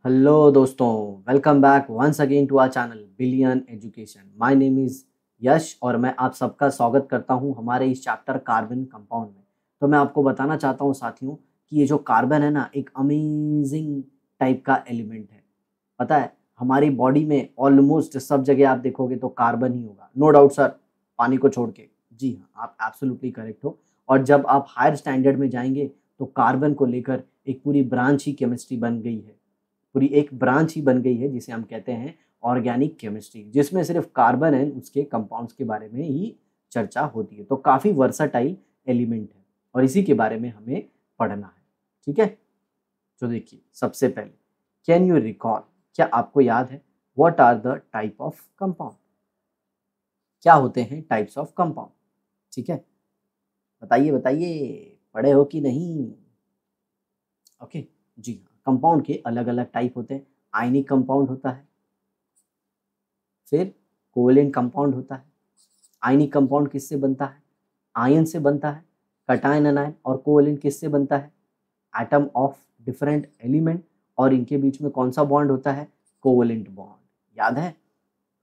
Hello दोस्तों, welcome back once again to our channel billion education. My name is Yash और मैं आप सबका स्वागत करता हूं हमारे इस चैप्टर कार्बन कंपाउंड में। तो मैं आपको बताना चाहता हूं साथियों कि ये जो कार्बन है ना, एक अमेजिंग टाइप का एलिमेंट है। पता है, हमारी बॉडी में ऑलमोस्ट सब जगह आप देखोगे तो कार्बन ही होगा, नो डाउट सर, पानी को छोड़ के। जी हाँ, आप एब्सोल्युटली करेक्ट हो। और जब आप हायर स्टैंडर्ड में जाएंगे तो कार्बन को लेकर एक पूरी ब्रांच ही केमिस्ट्री बन गई है, पूरी एक ब्रांच ही बन गई है जिसे हम कहते हैं ऑर्गेनिक केमिस्ट्री, जिसमें सिर्फ कार्बन एंड उसके कंपाउंड्स के बारे में ही चर्चा होती है। तो काफ़ी वर्साटाइल एलिमेंट है और इसी के बारे में हमें पढ़ना है। ठीक है, तो देखिए सबसे पहले, कैन यू रिकॉल, क्या आपको याद है what are the type of compound? क्या होते हैं टाइप्स ऑफ कंपाउंड? ठीक है, बताइए बताइए, पढ़े हो कि नहीं? ओके, जी हाँ, कंपाउंड के अलग अलग टाइप होते हैं। आयनिक कंपाउंड होता है, फिर कोवेलेंट कंपाउंड होता है। आयनिक कंपाउंड किससे बनता है? आयन से बनता है। कटायन अनायन और कोवेलेंट किससे बनता है? एटम ऑफ डिफरेंट एलिमेंट, और इनके बीच में कौन सा बॉन्ड होता है? Covalent bond. याद है?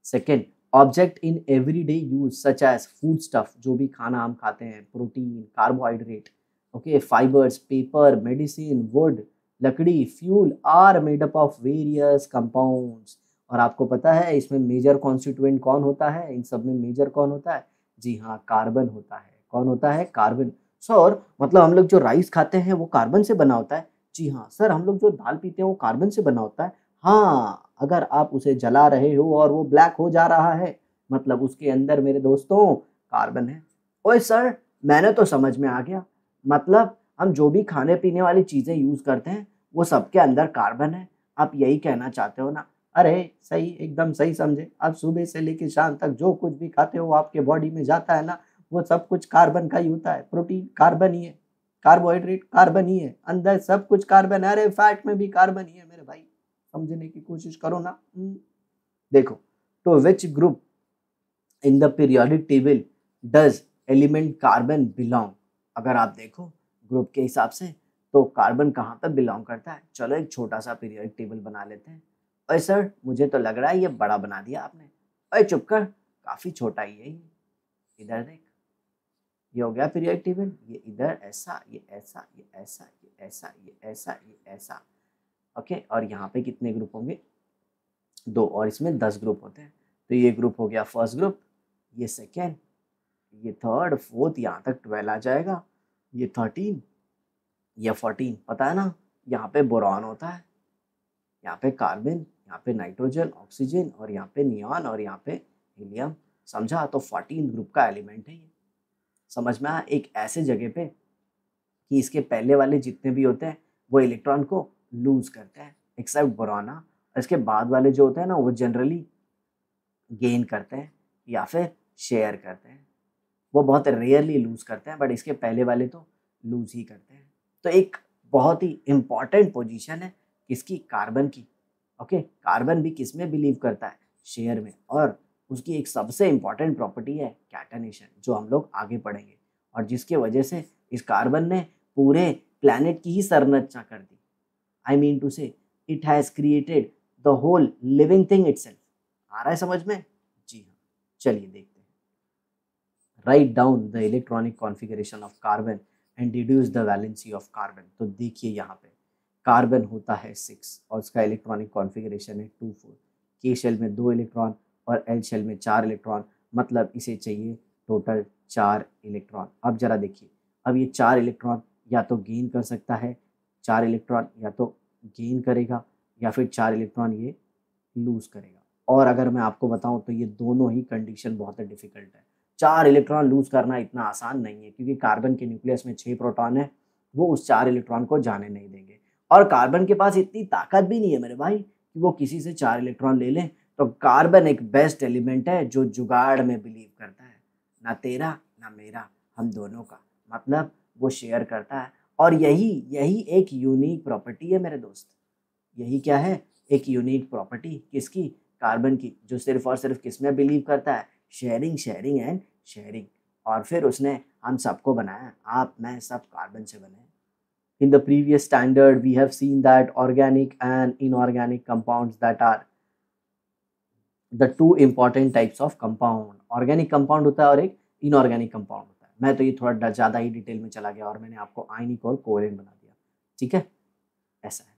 Second, object in everyday use such as food stuff, जो भी खाना हम खाते हैं, protein, carbohydrate, okay, fibres, paper, medicine, wood, लकड़ी, fuel are made up of various compounds. और आपको पता है इसमें मेजर कॉन्स्टिट्यूएंट कौन होता है? इन सब में मेजर कौन होता है? जी हाँ, कार्बन होता है। कौन होता है? कार्बन। सर मतलब हम लोग जो राइस खाते हैं वो कार्बन से बना होता है? जी हाँ सर, हम लोग जो दाल पीते हैं वो कार्बन से बना होता है। हाँ, अगर आप उसे जला रहे हो और वो ब्लैक हो जा रहा है, मतलब उसके अंदर मेरे दोस्तों कार्बन है। ओए सर, मैंने तो समझ में आ गया, मतलब हम जो भी खाने पीने वाली चीजें यूज करते हैं वो सबके अंदर कार्बन है। आप यही कहना चाहते हो ना? अरे सही, एकदम सही समझे। आप सुबह से लेकर शाम तक जो कुछ भी खाते हो आपके बॉडी में जाता है ना, वो सब कुछ कार्बन का ही होता है। प्रोटीन कार्बन ही है, कार्बोहाइड्रेट कार्बन ही है, अंदर सब कुछ कार्बन है। अरे फैट में भी कार्बन ही है मेरे भाई, समझने की कोशिश करो ना। देखो, तो which group in the periodic table does element carbon belong? अगर आप देखो ग्रुप के हिसाब से तो कार्बन कहाँ पर बिलोंग करता है? चलो एक छोटा सा पीरियोडिक टेबल बना लेते हैं। अरे सर, मुझे तो लग रहा है ये बड़ा बना दिया आपने। अरे चुप कर, काफी छोटा ही है ये। इधर देख, ये हो गया पीरियोडिक टेबल। ये इधर ऐसा, ये ऐसा, ये ऐसा, ये ऐसा, ये ऐसा, ये ऐसा। ओके, और यहाँ पे कितने ग्रुप होंगे? दो, और इसमें 10 ग्रुप होते हैं। तो ये ग्रुप हो गया फर्स्ट ग्रुप, ये सेकेंड, ये थर्ड, फोर्थ, यहाँ तक 12 आ जाएगा, ये 13, ये 14। पता है ना, यहाँ पे बोरॉन होता है, यहाँ पे कार्बन, यहाँ पे नाइट्रोजन, ऑक्सीजन, और यहाँ पे नियॉन, और यहाँ पे हीलियम। समझा? तो 14 ग्रुप का एलिमेंट है ये। समझ में आया? एक ऐसे जगह पे कि इसके पहले वाले जितने भी होते हैं वो इलेक्ट्रॉन को लूज करते हैं, एक्सेप्ट बोरॉन। इसके बाद वाले जो होते हैं ना वो जनरली गेन करते हैं या फिर शेयर करते हैं। वो बहुत रेयरली लूज करते हैं, बट इसके पहले वाले तो लूज ही करते हैं। तो एक बहुत ही इंपॉर्टेंट पोजीशन है किसकी? कार्बन की। ओके, कार्बन भी किस में बिलीव करता है? शेयर में। और उसकी एक सबसे इंपॉर्टेंट प्रॉपर्टी है कैटनेशन, जो हम लोग आगे पढ़ेंगे, और जिसके वजह से इस कार्बन ने पूरे प्लैनेट की ही संरचना कर दी। I mean to say it has created the whole living thing itself. आ रहा है समझ में? जी हाँ, चलिए देखते हैं। Write down the electronic configuration of carbon and deduce the valency of carbon. तो देखिए यहाँ पे कार्बन होता है 6 और उसका इलेक्ट्रॉनिक कॉन्फ़िगरेशन है 2 4। के शेल में 2 इलेक्ट्रॉन और एल शेल में 4 इलेक्ट्रॉन, मतलब इसे चाहिए टोटल 4 इलेक्ट्रॉन। अब जरा देखिए, अब ये 4 इलेक्ट्रॉन या तो गेन कर सकता है, 4 इलेक्ट्रॉन या तो गेन करेगा, या फिर 4 इलेक्ट्रॉन ये लूज करेगा। और अगर मैं आपको बताऊं तो ये दोनों ही कंडीशन बहुत डिफिकल्ट है। 4 इलेक्ट्रॉन लूज करना इतना आसान नहीं है, क्योंकि कार्बन के न्यूक्लियस में 6 प्रोटॉन है, वो उस 4 इलेक्ट्रॉन को जाने नहीं देंगे। और कार्बन के पास इतनी ताकत भी नहीं है मेरे भाई कि वो किसी से 4 इलेक्ट्रॉन ले लें। तो कार्बन एक बेस्ट एलिमेंट है जो जुगाड़ में बिलीव करता है, ना तेरा ना मेरा, हम दोनों का, मतलब वो शेयर करता है। और यही यही एक यूनिक प्रॉपर्टी है मेरे दोस्त। यही क्या है? एक यूनिक प्रॉपर्टी किसकी? कार्बन की, जो सिर्फ और सिर्फ किस में बिलीव करता है? Sharing, sharing and sharing. और फिर उसने हम सबको बनाया, आप मैं सब कार्बन से बने। In the previous standard, we have seen that organic and inorganic compounds that are the two important types of compound. Organic compound होता है और एक inorganic compound होता है. मैं तो ये थोड़ा ज़्यादा ही डिटेल में चला गया और मैंने आपको आयनिक और कोवैलेंट बना दिया. ठीक है, ऐसा है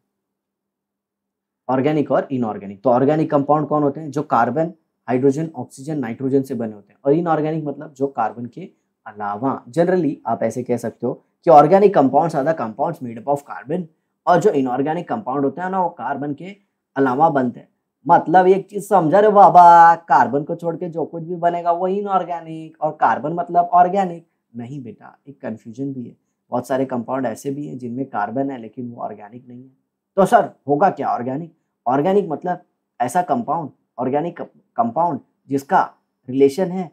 ऑर्गेनिक और इनऑर्गेनिक. तो ऑर्गेनिक कंपाउंड कौन होते हैं? जो कार्बन, हाइड्रोजन, ऑक्सीजन, नाइट्रोजन से बने होते हैं. और इनऑर्गेनिक मतलब जो कार्बन के अलावा. जनरली आप ऐसे कह सकते हो कि organic compounds are the compounds made up of carbon, और जो इनऑर्गेनिक कंपाउंड होते हैं ना वो कार्बन के अलावा बनते हैं. मतलब एक चीज समझा रे बाबा, कार्बन को छोड़ के जो कुछ भी बनेगा वो इनऑर्गेनिक, और कार्बन मतलब ऑर्गेनिक नहीं बेटा, एक कंफ्यूजन भी है. बहुत सारे कंपाउंड ऐसे भी हैं जिनमें कार्बन है लेकिन वो ऑर्गेनिक नहीं है. तो सर होगा क्या ऑर्गेनिक? ऑर्गेनिक मतलब ऐसा कंपाउंड, ऑर्गेनिक कंपाउंड जिसका रिलेशन है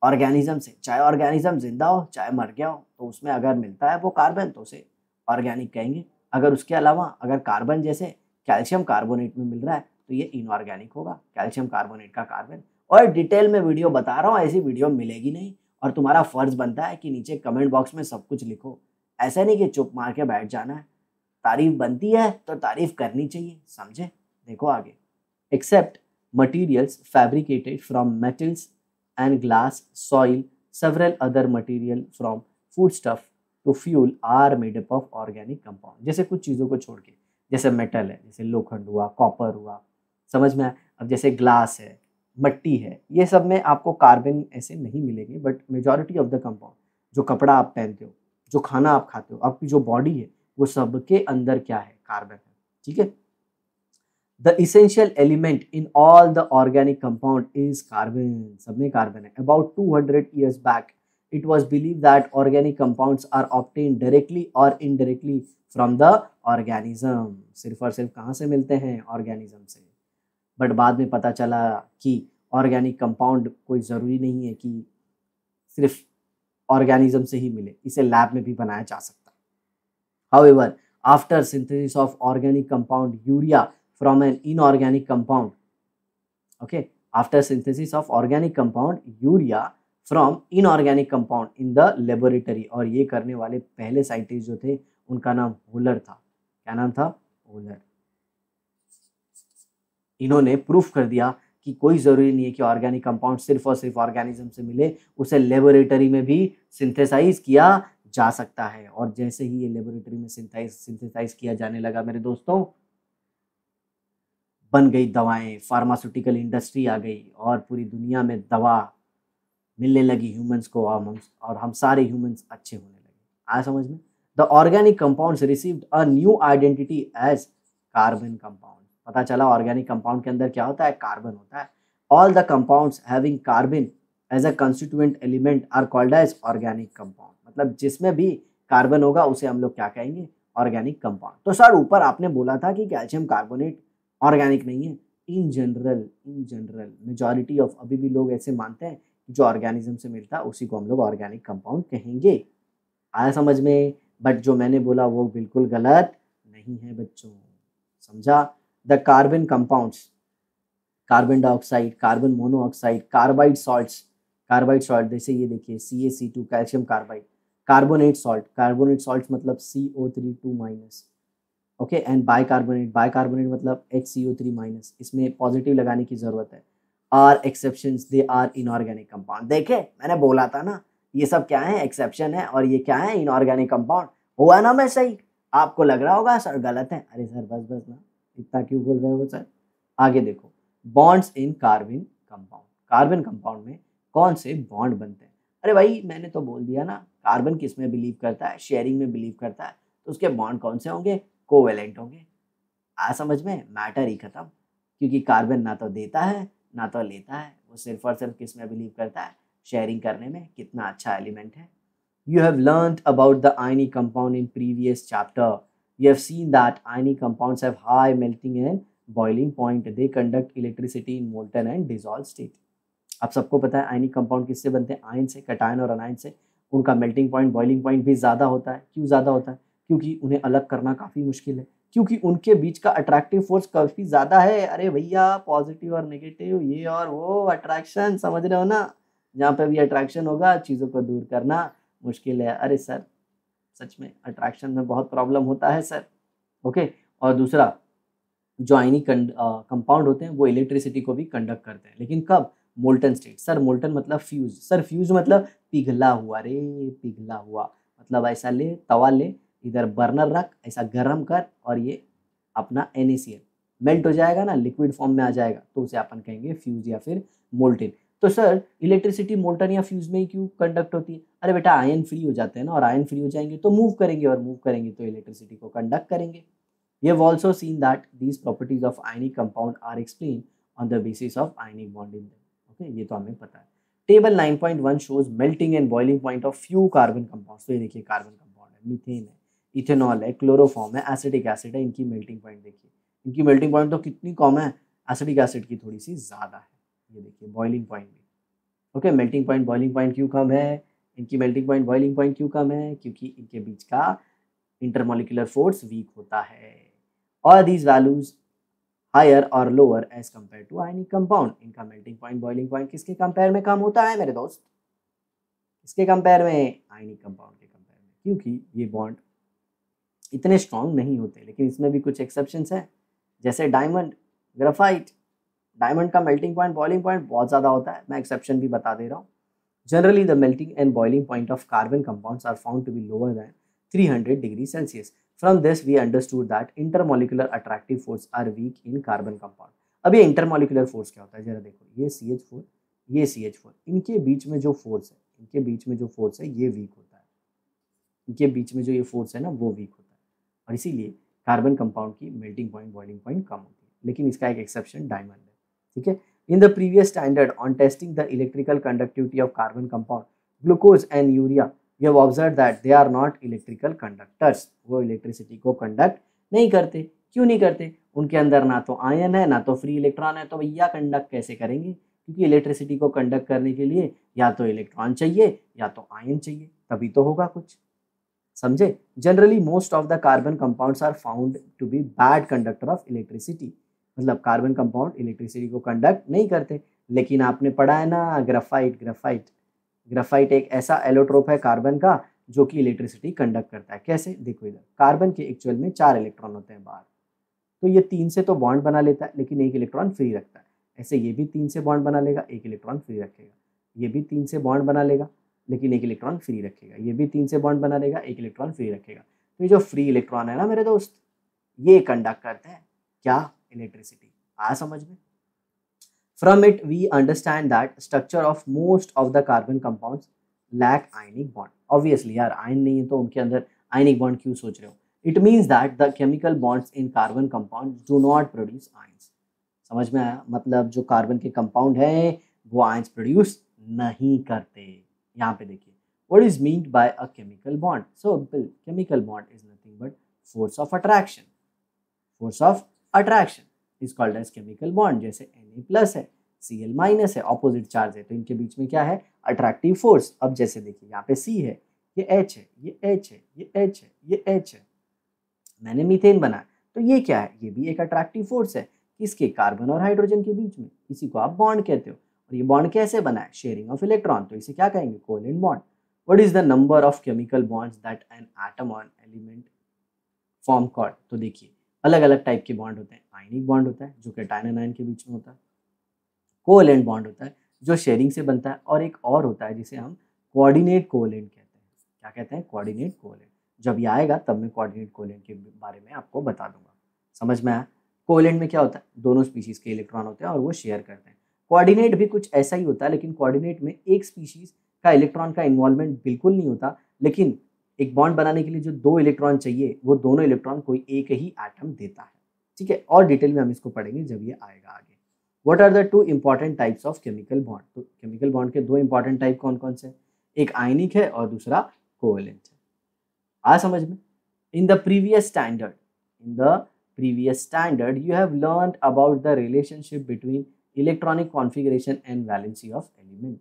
ऑर्गेनिज्म से. चाहे ऑर्गेनिज्म जिंदा हो चाहे मर गया हो, तो उसमें अगर मिलता है वो कार्बन तो उसे ऑर्गेनिक कहेंगे. अगर उसके अलावा अगर कार्बन जैसे कैल्शियम कार्बोनेट में मिल रहा है तो ये इनऑर्गेनिक होगा, कैल्शियम कार्बोनेट का कार्बन. और डिटेल में वीडियो बता रहा हूँ, ऐसी वीडियो मिलेगी नहीं. और तुम्हारा फर्ज बनता है कि नीचे कमेंट बॉक्स में सब कुछ लिखो. ऐसा नहीं कि चुप मार के बैठ जाना है. तारीफ बनती है तो तारीफ करनी चाहिए, समझे? देखो आगे. Except materials fabricated from metals and glass, soil, several other material from foodstuff to fuel are made up of organic compound. जैसे कुछ चीज़ों को छोड़ के, जैसे मेटल है, जैसे लोखंड हुआ, कॉपर हुआ, समझ में आया? अब जैसे ग्लास है, मट्टी है, ये सब में आपको कार्बन ऐसे नहीं मिलेंगे, but majority of the compound, जो कपड़ा आप पहनते हो, जो खाना आप खाते हो, आपकी जो बॉडी है, वो सबके अंदर क्या है? कार्बन है. ठीक है. The essential element in all the organic compound is carbon. सब में कार्बन है. About 200 years back, it was believed that organic compounds are obtained directly or indirectly from the organism. सिर्फ और सिर्फ कहाँ से मिलते हैं? ऑर्गेनिज्म से. बट बाद में पता चला कि ऑर्गेनिक कंपाउंड कोई ज़रूरी नहीं है कि सिर्फ ऑर्गेनिज्म से ही मिले, इसे लैब में भी बनाया जा सकता है. However, after synthesis of organic compound urea from an inorganic compound, okay, after synthesis of organic compound urea from inorganic compound in the laboratory, और ये करने वाले पहले साइंटिस्ट जो थे उनका नाम होलर था. क्या नाम था? होलर. इन्होंने प्रूफ कर दिया कि कोई ज़रूरी नहीं है कि ऑर्गेनिक कंपाउंड सिर्फ और सिर्फ ऑर्गेनिज्म से मिले, उसे लेबोरेटरी में भी सिंथेसाइज किया जा सकता है. और जैसे ही ये लेबोरेटरी में सिंथेसाइज किया जाने लगा मेरे दोस्तों, बन गई दवाएं, फार्मास्यूटिकल इंडस्ट्री आ गई और पूरी दुनिया में दवा मिलने लगी ह्यूमंस को, और हम सारे ह्यूमंस अच्छे होने लगे. आया समझ में? The organic compounds received a new identity as carbon compound. पता चला ऑर्गेनिक कंपाउंड के अंदर क्या होता है? कार्बन होता है. All the compounds having carbon as a constituent element are called as organic compound. मतलब जिसमें भी कार्बन होगा उसे हम लोग क्या कहेंगे? Organic compound. तो सर ऊपर आपने बोला था कि कैल्शियम कार्बोनेट ऑर्गेनिक नहीं है. इन जनरल मेजॉरिटी ऑफ अभी भी लोग ऐसे मानते हैं कि जो ऑर्गेनिज्म से मिलता है उसी को हम लोग ऑर्गेनिक कंपाउंड कहेंगे. आया समझ में? बट जो मैंने बोला वो बिल्कुल गलत नहीं है बच्चों, समझा? The carbon compounds, carbon dioxide, carbon monoxide, carbide salt जैसे ये देखिए CaC2 calcium carbide, carbonate salt मतलब CO3 2-, ओके, एंड बाइकार्बोनेट मतलब HCO3-. इसमें पॉजिटिव लगाने की जरूरत है. Are exceptions, they are inorganic compound. देखे मैंने बोला था ना, ये सब क्या है? एक्सेप्शन है. और ये क्या है? Inorganic compound. हुआ ना मैं सही? आपको लग रहा होगा सर गलत है. अरे सर बस ना, इतना क्यों बोल रहे हो सर? आगे देखो. Bonds in carbon compound. Carbon compound में कौन से बॉन्ड बनते हैं? अरे भाई मैंने तो बोल दिया ना, कार्बन किस में बिलीव करता है? शेयरिंग में बिलीव करता है. तो उसके बॉन्ड कौन से होंगे? कोवेलेंट होंगे. आ समझ में? मैटर ही खत्म. क्योंकि कार्बन ना तो देता है ना तो लेता है, वो सिर्फ और सिर्फ किस में बिलीव करता है? शेयरिंग करने में. कितना अच्छा एलिमेंट है. You have learned about the ionic compound in previous chapter. You have seen that ionic compounds have high melting and boiling point. They conduct electricity in molten and dissolved state. आप सबको पता है ionic compound किससे बनते हैं? Ion से, cation और अनायन से. उनका मेल्टिंग पॉइंट, बॉइलिंग पॉइंट भी ज़्यादा होता है. क्यों ज़्यादा होता है? क्योंकि उन्हें अलग करना काफ़ी मुश्किल है, क्योंकि उनके बीच का अट्रैक्टिव फोर्स काफ़ी ज़्यादा है. अरे भैया पॉजिटिव और नेगेटिव, ये और वो अट्रैक्शन, समझ रहे हो ना? जहाँ पे भी अट्रैक्शन होगा चीज़ों को दूर करना मुश्किल है. अरे सर सच में अट्रैक्शन में बहुत प्रॉब्लम होता है सर। ओके, और दूसरा जो आयनिक कंपाउंड होते हैं वो इलेक्ट्रिसिटी को भी कंडक्ट करते हैं, लेकिन कब? Molten state. सर मोल्टन मतलब फ्यूज, सर फ्यूज मतलब पिघला हुआ रे, पिघला हुआ मतलब ऐसा ले, तवा ले, इधर बर्नर रख, ऐसा गर्म कर और ये अपना NaCl मेल्ट हो जाएगा ना, लिक्विड फॉर्म में आ जाएगा, तो उसे अपन कहेंगे फ्यूज या फिर मोल्टन। तो सर इलेक्ट्रिसिटी मोल्टन या फ्यूज में ही क्यों कंडक्ट होती है? अरे बेटा आयन फ्री हो जाते हैं ना, और आयन फ्री हो जाएंगे तो मूव करेंगे, और मूव करेंगे तो इलेक्ट्रिसिटी को कंडक्ट करेंगे। We have also seen that these properties of ionic compound are explained on the basis of ionic bond in them. Okay, ये तो हमें पता है। Table 9.1 shows melting and boiling point of few carbon compounds। तो ये देखिए carbon compound है, methane है, इथेनॉल है, क्लोरोफॉर्म है, एसिटिक एसिड है, इनकी मेल्टिंग पॉइंट देखिए। इनकी मेल्टिंग पॉइंट तो कितनी कम है, एसिटिक एसिड की थोड़ी सी ज़्यादा है। ये देखिए बॉइलिंग पॉइंट भी। Okay, melting point boiling point क्यों कम है? इनकी मेल्टिंग पॉइंट बॉइलिंग पॉइंट क्यों कम है? क्योंकि इनके बीच का इंटरमोलिकुलर फोर्स वीक होता है। और these values higher or lower as compared to ionic compound। इनका मेल्टिंग पॉइंट बॉइलिंग पॉइंट किसके कंपेयर में कम होता है मेरे दोस्त? किसके कंपेयर में? आयनिक कंपाउंड के कंपेयर में, क्योंकि ये बॉन्ड इतने स्ट्रांग नहीं होते। लेकिन इसमें भी कुछ एक्सेप्शंस हैं, जैसे डायमंड, ग्राफाइट। डायमंड का मेल्टिंग पॉइंट बॉइलिंग पॉइंट बहुत ज़्यादा होता है, मैं एक्सेप्शन भी बता दे रहा हूँ। Generally the melting and boiling point of carbon compounds are found to be lower than 300 degree Celsius. From this we understood that intermolecular attractive force are weak in carbon compound। अब ये intermolecular force क्या होता है जरा देखो, ये CH4, ये CH4, इनके बीच में जो फोर्स है, इनके बीच में जो फोर्स है ये वीक होता है। इनके बीच में जो ये फोर्स है ना वो वीक होता है, और इसीलिए कार्बन कंपाउंड की मेल्टिंग पॉइंट बॉइलिंग पॉइंट कम होती है। लेकिन इसका एक एक्सेप्शन डायमंड है, ठीक है। इन the previous standard on testing the electrical conductivity of carbon compound glucose and urea, you have observed that they are not electrical conductors। वो इलेक्ट्रिसिटी को कंडक्ट नहीं करते। क्यों नहीं करते? उनके अंदर ना तो आयन है ना तो फ्री इलेक्ट्रॉन है, तो भैया कंडक्ट कैसे करेंगे? क्योंकि इलेक्ट्रिसिटी को कंडक्ट करने के लिए या तो इलेक्ट्रॉन चाहिए या तो आयन चाहिए, तभी तो होगा कुछ। समझे? Generally most of the carbon compounds are found to be bad conductor of electricity. मतलब कार्बन कंपाउंड इलेक्ट्रिसिटी को कंडक्ट नहीं करते। लेकिन आपने पढ़ा है ना ग्राफाइट, ग्राफाइट एक ऐसा एलोट्रोप है कार्बन का जो कि इलेक्ट्रिसिटी कंडक्ट करता है। कैसे? देखो इधर कार्बन के एक्चुअल में 4 इलेक्ट्रॉन होते हैं बाहर, तो ये 3 से तो बॉन्ड बना लेता है लेकिन एक इलेक्ट्रॉन फ्री रखता है। ऐसे ये भी 3 से बॉन्ड बना लेगा, एक इलेक्ट्रॉन फ्री रखेगा। ये भी 3 से बॉन्ड बना लेगा लेकिन एक इलेक्ट्रॉन फ्री रखेगा। ये भी 3 से बॉन्ड बना लेगा, एक इलेक्ट्रॉन फ्री रखेगा। तो ये जो फ्री इलेक्ट्रॉन है ना मेरे दोस्त, ये कंडक्ट करते हैं क्या? इलेक्ट्रिसिटी। आया समझ में? From it, we understand that structure of most of the carbon compounds lack ionic bond। Obviously यार आयन नहीं है तो उनके अंदर ionic bond क्यों सोच रहे हो? It means that the chemical bonds in carbon compounds do not produce ions। समझ में आया? मतलब जो कार्बन के कंपाउंड हैं वो आयंस प्रोड्यूस नहीं करते। यहाँ पे देखिए, what is meant by a chemical bond? So chemical bond is nothing but force of attraction। force of attraction is called as chemical bond। जैसे Na+ है, Cl- है, ऑपोजिट चार्ज है, तो इनके बीच में क्या है? Attractive force. अब जैसे देखिए यहाँ पे C है, ये H है, ये H है, ये H है, ये H है, मैंने मीथेन बनाया, तो ये क्या है? ये भी एक अट्रैक्टिव फोर्स है। किसके? कार्बन और हाइड्रोजन के बीच में। इसी को आप बॉन्ड कहते हो। और ये बॉन्ड कैसे बना है? शेयरिंग ऑफ इलेक्ट्रॉन, तो इसे क्या कहेंगे? Covalent bond. What is the number of chemical bonds that an atom और एलिमेंट फॉर्म कॉल्ड? तो देखिए अलग अलग टाइप के बॉन्ड होते हैं। आयनिक बॉन्ड होता है जो कैटायन एनायन के बीच में होता है, कोवेलेंट बॉन्ड होता है जो शेयरिंग से बनता है, और एक और होता है जिसे हम कोऑर्डिनेट कोवेलेंट कहते हैं। क्या कहते हैं? Coordinate covalent. जब ये आएगा तब मैं कोऑर्डिनेट कोवेलेंट के बारे में आपको बता दूंगा। समझ में आया? कोवेलेंट में क्या होता है? दोनों स्पीशीज के इलेक्ट्रॉन होते हैं और वो शेयर करते हैं। कोऑर्डिनेट भी कुछ ऐसा ही होता है, लेकिन कोऑर्डिनेट में एक स्पीशीज का इलेक्ट्रॉन का इन्वॉल्वमेंट बिल्कुल नहीं होता, लेकिन एक बॉन्ड बनाने के लिए जो 2 इलेक्ट्रॉन चाहिए वो दोनों इलेक्ट्रॉन कोई एक ही एटम देता है। ठीक है, और डिटेल में हम इसको पढ़ेंगे जब ये आएगा आगे। What are the 2 important types of chemical bond? तो केमिकल बॉन्ड के 2 इंपॉर्टेंट टाइप कौन कौन से? एक आयनिक है और दूसरा कोवेलेंट है। आ समझ में? In the previous standard you have learned about the relationship between electronic configuration and valency of element.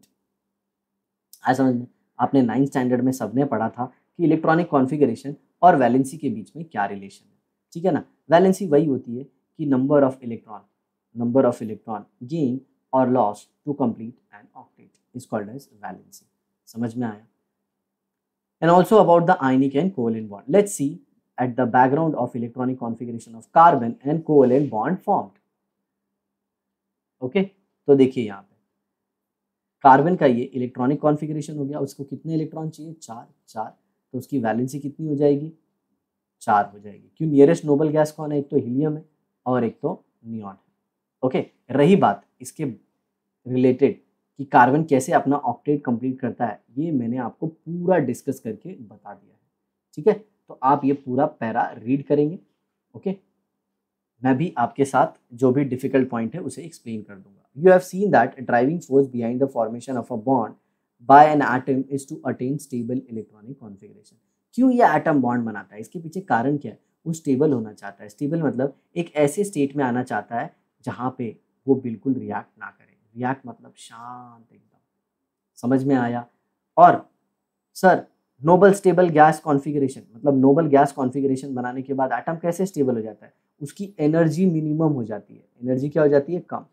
आ समझ में? आपने 9th स्टैंडर्ड में सबने पढ़ा था कि इलेक्ट्रॉनिक कॉन्फिगरेशन और वैलेंसी के बीच में क्या रिलेशन है। ठीक है ना? वैलेंसी वही होती है कि नंबर ऑफ इलेक्ट्रॉन गेन और loss to complete an octet is called as valency. समझ में आया? and also about the ionic and covalent bond. Let's see at the background of electronic configuration of carbon and covalent bond formed. Okay तो देखिए यहाँ पे carbon का ये electronic configuration हो गया, उसको कितने इलेक्ट्रॉन चाहिए, 4 4, तो उसकी वैलेंसी कितनी हो जाएगी, 4 हो जाएगी। क्यों, नियरेस्ट नोबल गैस कौन है, एक तो हीलियम है और एक तो नियॉन है। ओके, रही बात इसके रिलेटेड कि कार्बन कैसे अपना ऑक्टेट कंप्लीट करता है, ये मैंने आपको पूरा डिस्कस करके बता दिया है, ठीक है। तो आप ये पूरा पैरा रीड करेंगे, ओके। मैं भी आपके साथ जो भी डिफिकल्ट पॉइंट है उसे एक्सप्लेन कर दूंगा। You have seen that driving force behind the formation of a bond by an atom is to attain stable electronic configuration. क्यों ये एटम बॉन्ड बनाता है, इसके पीछे कारण क्या है, वो स्टेबल होना चाहता है। स्टेबल मतलब एक ऐसे स्टेट में आना चाहता है जहाँ पे वो बिल्कुल रिएक्ट ना करे। रिएक्ट मतलब शांत एकदम, समझ में आया। और sir noble stable gas configuration मतलब नोबल गैस कॉन्फ़िगरेशन बनाने के बाद एटम कैसे स्टेबल हो जाता है, उसकी एनर्जी मिनिमम हो जाती है। एनर्जी क्या हो जाती है, कम,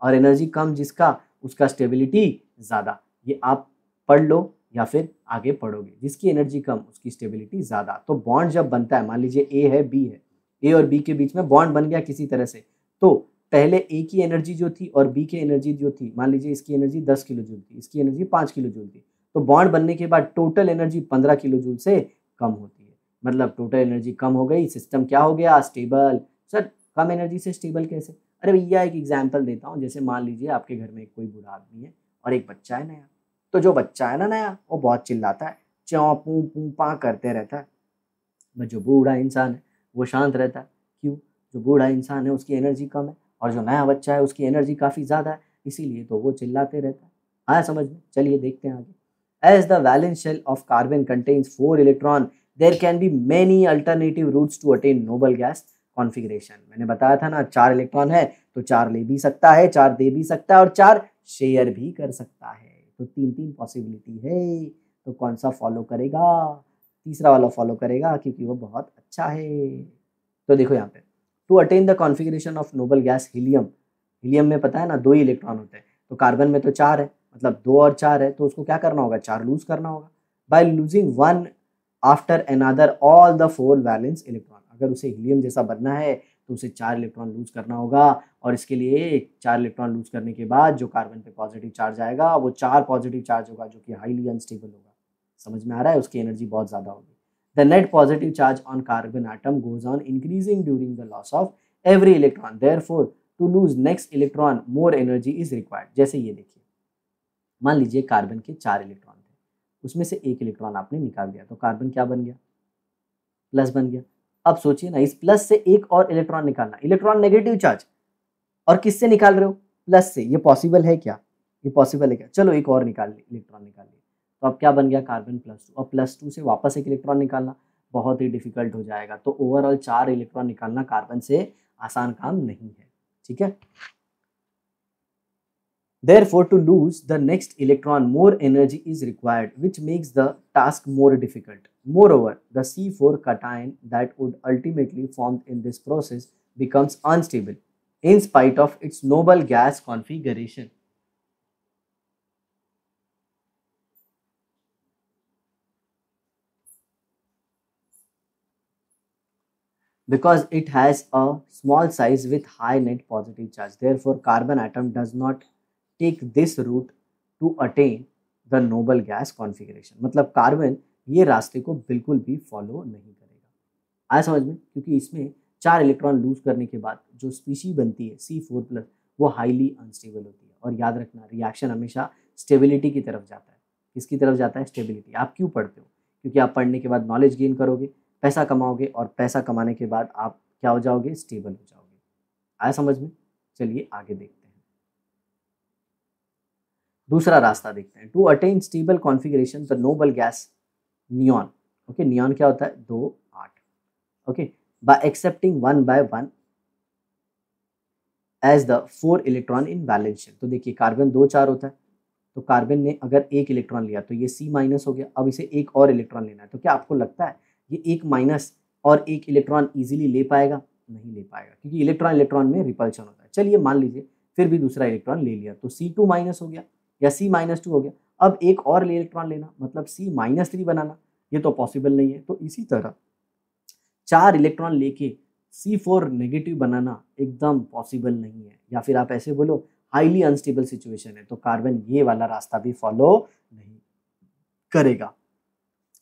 और एनर्जी कम जिसका उसका स्टेबिलिटी ज़्यादा। ये आप पढ़ लो या फिर आगे पढ़ोगे, जिसकी एनर्जी कम उसकी स्टेबिलिटी ज़्यादा। तो बॉन्ड जब बनता है, मान लीजिए ए है बी है, ए और बी के बीच में बॉन्ड बन गया किसी तरह से, तो पहले ए की एनर्जी जो थी और बी की एनर्जी जो थी, मान लीजिए इसकी एनर्जी 10 किलो जूल थी, इसकी एनर्जी 5 किलो जूल थी, तो बॉन्ड बनने के बाद टोटल एनर्जी 15 किलो जूल से कम होती है। मतलब टोटल एनर्जी कम हो गई, सिस्टम क्या हो गया, स्टेबल। सर कम एनर्जी से स्टेबल कैसे, अरे भैया एक एग्जांपल देता हूँ। जैसे मान लीजिए आपके घर में कोई बूढ़ा आदमी है और एक बच्चा है नया, तो जो बच्चा है ना नया, वो बहुत चिल्लाता है, च्यों पू पू पा करते रहता है। बट जो बूढ़ा इंसान है वो शांत रहता है। क्यों, जो बूढ़ा इंसान है उसकी एनर्जी कम है और जो नया बच्चा है उसकी एनर्जी काफ़ी ज़्यादा है, इसीलिए तो वो चिल्लाते रहता है। आया समझ में, चलिए देखते हैं आगे। As the valence shell of carbon contains 4 electron, there can be many alternative routes to attain noble gas configuration. मैंने बताया था ना, 4 इलेक्ट्रॉन है तो 4 ले भी सकता है, 4 दे भी सकता है और 4 शेयर भी कर सकता है। तो 3 पॉसिबिलिटी है, तो कौन सा फॉलो करेगा, तीसरा वाला फॉलो करेगा क्योंकि वो बहुत अच्छा है। तो देखो यहाँ पे, to attain the configuration of noble gas helium, helium में पता है ना 2 ही इलेक्ट्रॉन होते हैं, तो कार्बन में तो 4 है, मतलब 2 और 4 है, तो उसको क्या करना होगा, 4 लूज करना होगा। By losing one after another all the 4 valence electron. अगर उसे हीलियम जैसा बनना है तो उसे 4 इलेक्ट्रॉन लूज करना होगा, और इसके लिए 4 इलेक्ट्रॉन लूज करने के बाद जो कार्बन पे पॉजिटिव चार्ज आएगा वो 4 पॉजिटिव चार्ज होगा जो कि हाईली अनस्टेबल होगा। समझ में आ रहा है, उसकी एनर्जी बहुत ज़्यादा होगी। The net positive charge on carbon atom goes on increasing during the loss of every electron, therefore to lose next electron more energy is required. जैसे ये देखिए, मान लीजिए कार्बन के 4 इलेक्ट्रॉन थे, उसमें से 1 इलेक्ट्रॉन आपने निकाल दिया, तो कार्बन क्या बन गया, प्लस बन गया। अब सोचिए ना, इस प्लस से एक और इलेक्ट्रॉन निकालना, इलेक्ट्रॉन नेगेटिव चार्ज, और किससे निकाल रहे हो, प्लस से। ये पॉसिबल है क्या, ये पॉसिबल है क्या, चलो एक और इलेक्ट्रॉन निकाल लिया, तो अब क्या बन गया, कार्बन +2, और +2 से वापस एक इलेक्ट्रॉन निकालना बहुत ही डिफिकल्ट हो जाएगा। तो ओवरऑल 4 इलेक्ट्रॉन निकालना कार्बन से आसान काम नहीं है, ठीक है। Therefore, to lose the next electron, more energy is required, which makes the task more difficult. Moreover, the C4 cation that would ultimately form in this process becomes unstable in spite of its noble gas configuration. Because it has a small size with high net positive charge. Therefore, carbon atom does not take this route to attain the noble gas configuration. मतलब carbon ये रास्ते को बिल्कुल भी follow नहीं करेगा। आया समझ में, क्योंकि इसमें 4 इलेक्ट्रॉन लूज करने के बाद जो स्पीशी बनती है C4+, वो हाईली अनस्टेबल होती है। और याद रखना, रिएक्शन हमेशा स्टेबिलिटी की तरफ जाता है। किसकी तरफ जाता है, स्टेबिलिटी। आप क्यों पढ़ते हो, क्योंकि आप पढ़ने के बाद नॉलेज गेन करोगे, पैसा कमाओगे, और पैसा कमाने के बाद आप क्या हो जाओगे, स्टेबल हो जाओगे। आया समझ में, चलिए आगे देखते हैं। दूसरा रास्ता देखते हैं। To attain stable configuration the noble gas neon, okay, neon क्या होता है, 2 8, okay, by accepting 1 by 1 as the 4 electron in valence shell. तो देखिए कार्बन 2 4 होता है, तो कार्बन ने अगर 1 इलेक्ट्रॉन लिया तो ये C- हो गया। अब इसे एक और इलेक्ट्रॉन लेना है, तो क्या आपको लगता है ये 1 माइनस और 1 इलेक्ट्रॉन इजीली ले पाएगा, नहीं ले पाएगा, क्योंकि इलेक्ट्रॉन इलेक्ट्रॉन में रिपल्शन होता है। चलिए मान लीजिए फिर भी दूसरा इलेक्ट्रॉन ले लिया, तो C2- हो गया या C-2 हो गया। अब एक और इलेक्ट्रॉन लेना मतलब C-3 बनाना, ये तो पॉसिबल नहीं है। तो इसी तरह 4 इलेक्ट्रॉन लेके C4 नेगेटिव बनाना एकदम पॉसिबल नहीं है, या फिर आप ऐसे बोलो हाईली अनस्टेबल सिचुएशन है, तो कार्बन ये वाला रास्ता भी फॉलो नहीं करेगा।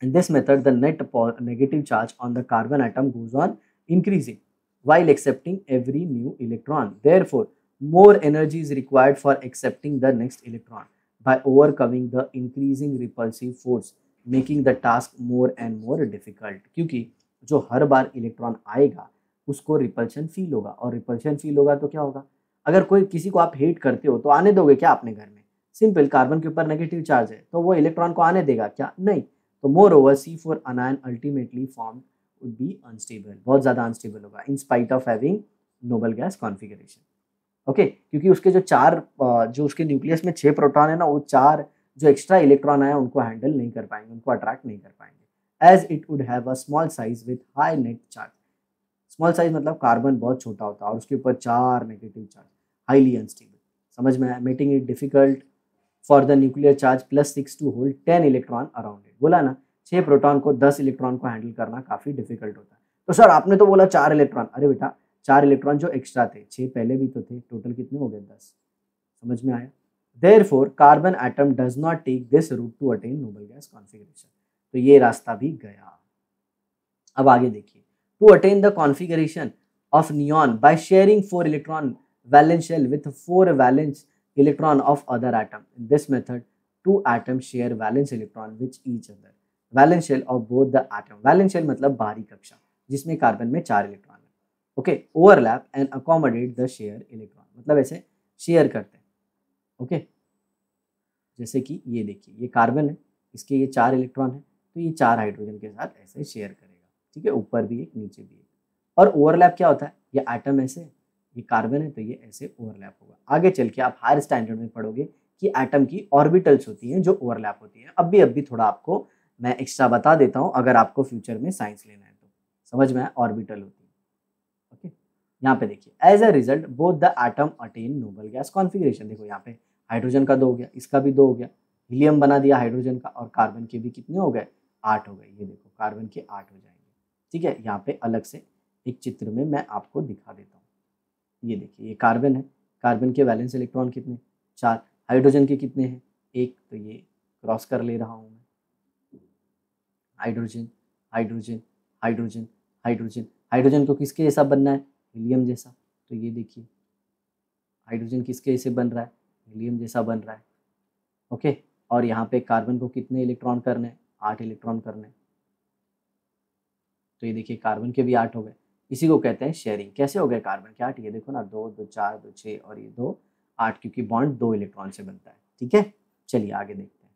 In this method, the net negative charge on the carbon atom goes on increasing while accepting every new electron. Therefore, more energy is required for accepting the next electron by overcoming the increasing repulsive force, making the task more and more difficult. क्योंकि जो हर बार electron आएगा उसको repulsion feel होगा, और repulsion feel होगा तो क्या होगा, अगर कोई किसी को आप हेट करते हो तो आने दोगे क्या अपने घर में? सिंपल, कार्बन के ऊपर नेगेटिव चार्ज है तो वो इलेक्ट्रॉन को आने देगा क्या? नहीं। तो more over C4 anion ultimately formed would be unstable, बहुत ज़्यादा अनस्टेबल होगा in spite of having Nobel gas configuration. Okay, क्योंकि उसके जो 4 जो उसके न्यूक्लियस में 6 प्रोटॉन है ना, वो 4 जो एक्स्ट्रा इलेक्ट्रॉन आया उनको हैंडल नहीं कर पाएंगे, उनको अट्रैक्ट नहीं कर पाएंगे। As it would have a small size with high net charge. Small size मतलब कार्बन बहुत छोटा होता है और उसके ऊपर 4 नेगेटिव चार्ज, हाईली अनस्टेबल। समझ में आया? Making it difficult for the nuclear charge +6 to hold 10 electron around it. बोला ना 6 प्रोटॉन को 10 इलेक्ट्रॉन को हैंडल करना काफी डिफिकल्ट होता है। तो सर आपने तो बोला 4 इलेक्ट्रॉन, अरे बेटा 4 इलेक्ट्रॉन जो एक्स्ट्रा थे, 6 पहले भी तो थे, टोटल कितने हो गए? 10। समझ में आया? Therefore, carbon atom does not take this route to attain noble gas configuration. तो ये रास्ता भी गया। अब आगे देखिए, to attain the configuration of neon by sharing 4 electron valence shell with 4 valence electron of other atom. In this method, 2 atoms share valence electron with each other. Valence shell of both the atom. Valence shell मतलब बाहरी कक्षा जिसमें carbon में 4 electron है। Okay, overlap and accommodate the share electron, मतलब ऐसे share करते हैं। ओके, जैसे कि ये देखिए, ये कार्बन है, इसके ये 4 इलेक्ट्रॉन है, तो ये 4 हाइड्रोजन के साथ ऐसे शेयर करेगा। ठीक है, ऊपर भी एक नीचे भी एक। और ओवरलैप क्या होता है? ये एटम ऐसे, ये कार्बन है तो ये ऐसे ओवरलैप होगा। आगे चल के आप हायर स्टैंडर्ड में पढ़ोगे कि एटम की ऑर्बिटल्स होती हैं जो ओवरलैप होती हैं। अब भी थोड़ा आपको मैं एक्स्ट्रा बता देता हूँ, अगर आपको फ्यूचर में साइंस लेना है तो। समझ में आया? ऑर्बिटल होती है। ओके, यहाँ पे देखिए, as a result both the atom attain noble gas configuration. देखो यहाँ पे हाइड्रोजन का 2 हो गया, इसका भी 2 हो गया, हीलियम बना दिया हाइड्रोजन का, और कार्बन के भी कितने हो गए? 8 हो गए। ये देखो कार्बन के 8 हो जाएंगे। ठीक है, यहाँ पे अलग से एक चित्र में मैं आपको दिखा देता हूँ। ये देखिए, ये कार्बन है, कार्बन के वैलेंस इलेक्ट्रॉन कितने? 4। हाइड्रोजन के कितने हैं? 1। तो ये क्रॉस कर ले रहा हूँ मैं, hydrogen hydrogen hydrogen hydrogen. Hydrogen को किसके जैसा बनना है? हीलियम जैसा। तो ये देखिए, हाइड्रोजन किसके जैसे बन रहा है? हीलियम जैसा बन रहा है। ओके, और यहाँ पे कार्बन को कितने इलेक्ट्रॉन करने हैं? 8 इलेक्ट्रॉन करने हैं। तो ये देखिए, कार्बन के भी 8 हो गए। इसी को कहते हैं शेयरिंग। कैसे हो गए कार्बन के 8? ये देखो ना, 2 2 4 2 6 और ये 2 8, क्योंकि बॉन्ड 2 इलेक्ट्रॉन से बनता है। ठीक है, चलिए आगे देखते हैं।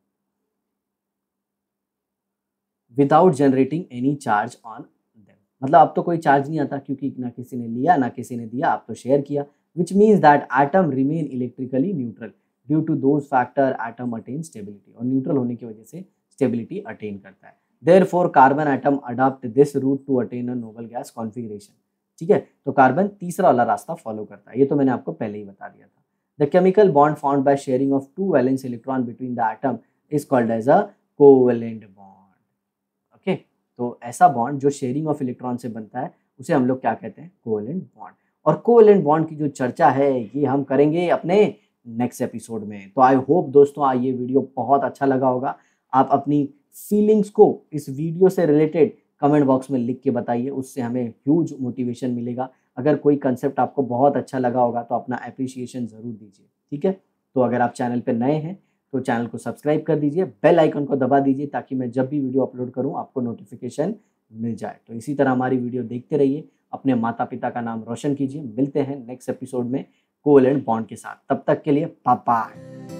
Without generating any charge on them, मतलब अब तो कोई चार्ज नहीं आता, क्योंकि ना किसी ने लिया ना किसी ने दिया, आप तो शेयर किया। which means that atom remain electrically neutral due to those factor atom attain stability, और न्यूट्रल होने की वजह से स्टेबिलिटी अटेन करता है। therefore carbon atom adopt this route to attain a noble gas configuration। ठीक है, तो कार्बन तीसरा वाला रास्ता फॉलो करता है। ये तो मैंने आपको पहले ही बता दिया था। The chemical bond found by sharing of 2 valence electron between the atom is called as a covalent bond. Okay, तो ऐसा बॉन्ड जो शेयरिंग ऑफ इलेक्ट्रॉन से बनता है उसे हम लोग क्या कहते हैं? Covalent bond. और कोवेलेंट बॉन्ड की जो चर्चा है ये हम करेंगे अपने नेक्स्ट एपिसोड में। तो आई होप दोस्तों ये वीडियो बहुत अच्छा लगा होगा। आप अपनी फीलिंग्स को इस वीडियो से रिलेटेड कमेंट बॉक्स में लिख के बताइए, उससे हमें ह्यूज मोटिवेशन मिलेगा। अगर कोई कंसेप्ट आपको बहुत अच्छा लगा होगा तो अपना एप्रिसिएशन ज़रूर दीजिए। ठीक है, तो अगर आप चैनल पर नए हैं तो चैनल को सब्सक्राइब कर दीजिए, बेल आइकन को दबा दीजिए, ताकि मैं जब भी वीडियो अपलोड करूँ आपको नोटिफिकेशन मिल जाए। तो इसी तरह हमारी वीडियो देखते रहिए, अपने माता पिता का नाम रोशन कीजिए। मिलते हैं नेक्स्ट एपिसोड में कोवेलेंट बॉन्ड के साथ। तब तक के लिए बाय बाय।